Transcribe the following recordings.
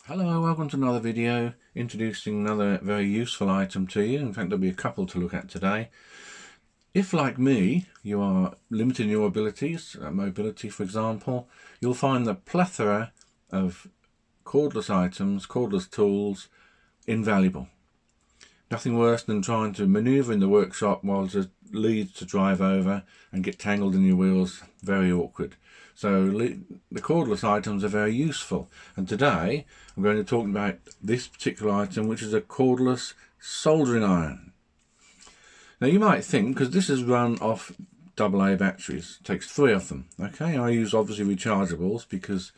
Hello, welcome to another video introducing another very useful item to you. In fact, there'll be a couple to look at today. If, like me, you are limited in your abilities, mobility for example, you'll find the plethora of cordless items, cordless tools, invaluable. Nothing worse than trying to manoeuvre in the workshop while there's leads to drive over and get tangled in your wheels. Very awkward. So the cordless items are very useful, and today I'm going to talk about this particular item, which is a cordless soldering iron. Now you might think, because this is run off AA batteries, it takes 3 of them. Okay, I use obviously rechargeables because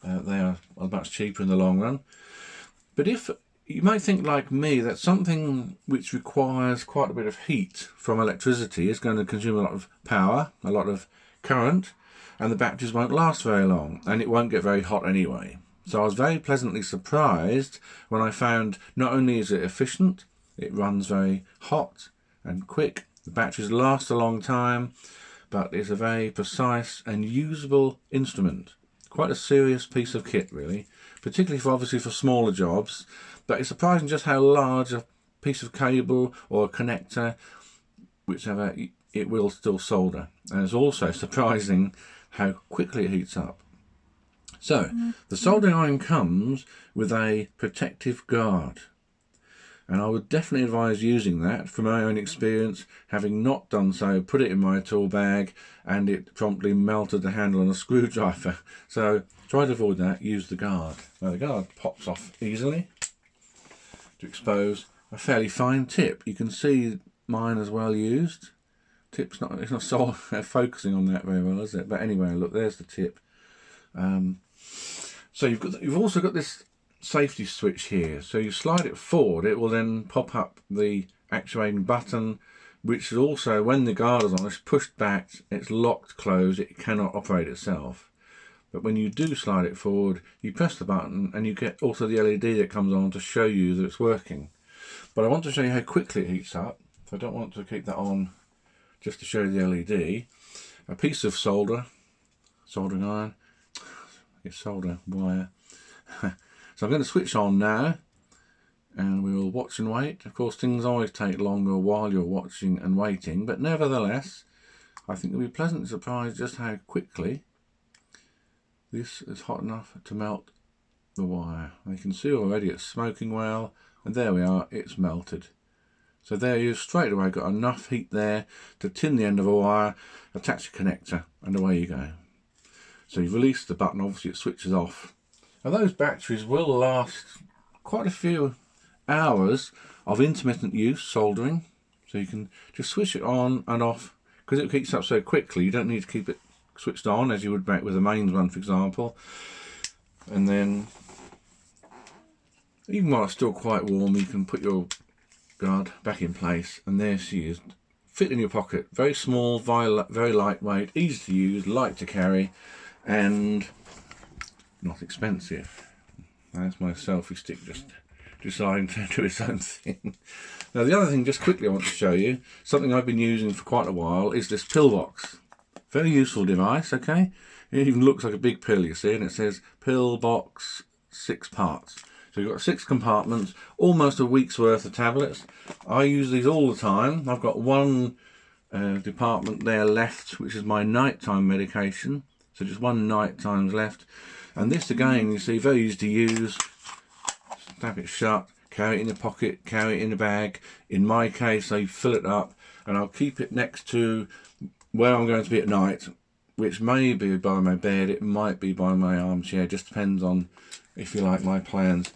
they are much cheaper in the long run. But if you might think like me that something which requires quite a bit of heat from electricity is going to consume a lot of power, a lot of current, and the batteries won't last very long, and it won't get very hot anyway. So I was very pleasantly surprised when I found not only is it efficient, it runs very hot and quick, the batteries last a long time, but it's a very precise and usable instrument. Quite a serious piece of kit really, particularly obviously for smaller jobs, but it's surprising just how large a piece of cable or a connector, whichever, it will still solder. And it's also surprising how quickly it heats up. So the soldering iron comes with a protective guard, and I would definitely advise using that. From my own experience, having not done so, put it in my tool bag and it promptly melted the handle on a screwdriver. So try to avoid that, use the guard. Now the guard pops off easily to expose a fairly fine tip. You can see mine is well used. It's not so focusing on that very well, is it? But anyway, look, there's the tip. So you've also got this safety switch here. So you slide it forward, it will then pop up the actuating button, which is also, when the guard is on, it's pushed back, it's locked closed, it cannot operate itself. But when you do slide it forward, you press the button and you get also the LED that comes on to show you that it's working. But I want to show you how quickly it heats up, so I don't want to keep that on just to show you the LED. A piece of soldering iron, it's solder wire. So I'm going to switch on now and we will watch and wait. Of course, things always take longer while you're watching and waiting, but nevertheless, I think you'll be pleasantly surprised just how quickly this is hot enough to melt the wire. You can see already it's smoking well, and there we are, it's melted. So there you've straight away got enough heat there to tin the end of a wire, attach a connector, and away you go. So you've released the button, obviously it switches off. And those batteries will last quite a few hours of intermittent use, soldering. So you can just switch it on and off, because it heats up so quickly, you don't need to keep it switched on as you would back with the mains one, for example. And then, even while it's still quite warm, you can put your guard back in place, and there she is, fit in your pocket. Very small, very lightweight, easy to use, light to carry, and not expensive. That's my selfie stick just deciding to do its own thing. Now the other thing, just quickly, I want to show you something I've been using for quite a while, is this Pillbox. Very useful device. Okay, it even looks like a big pill, you see, and it says Pillbox 6 parts. So you've got 6 compartments, almost a week's worth of tablets. I use these all the time. I've got one department there left, which is my nighttime medication. So just one night time's left. And this again, you see, very easy to use. Snap it shut, carry it in your pocket, carry it in a bag. In my case, I fill it up and I'll keep it next to where I'm going to be at night, which may be by my bed, it might be by my armchair, just depends on, if you like, my plans.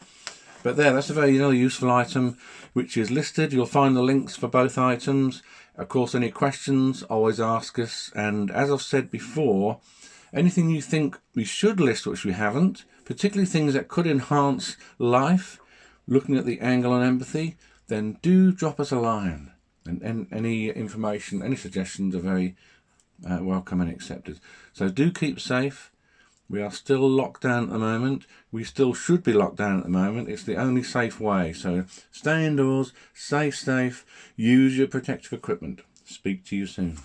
But there, that's a very useful item which is listed. You'll find the links for both items. Of course, any questions, always ask us. And as I've said before, anything you think we should list which we haven't, particularly things that could enhance life, looking at the angle on empathy, then do drop us a line. And any information, any suggestions are very welcome and accepted. So do keep safe. We are still locked down at the moment. We still should be locked down at the moment. It's the only safe way. So stay indoors, stay safe, use your protective equipment. Speak to you soon.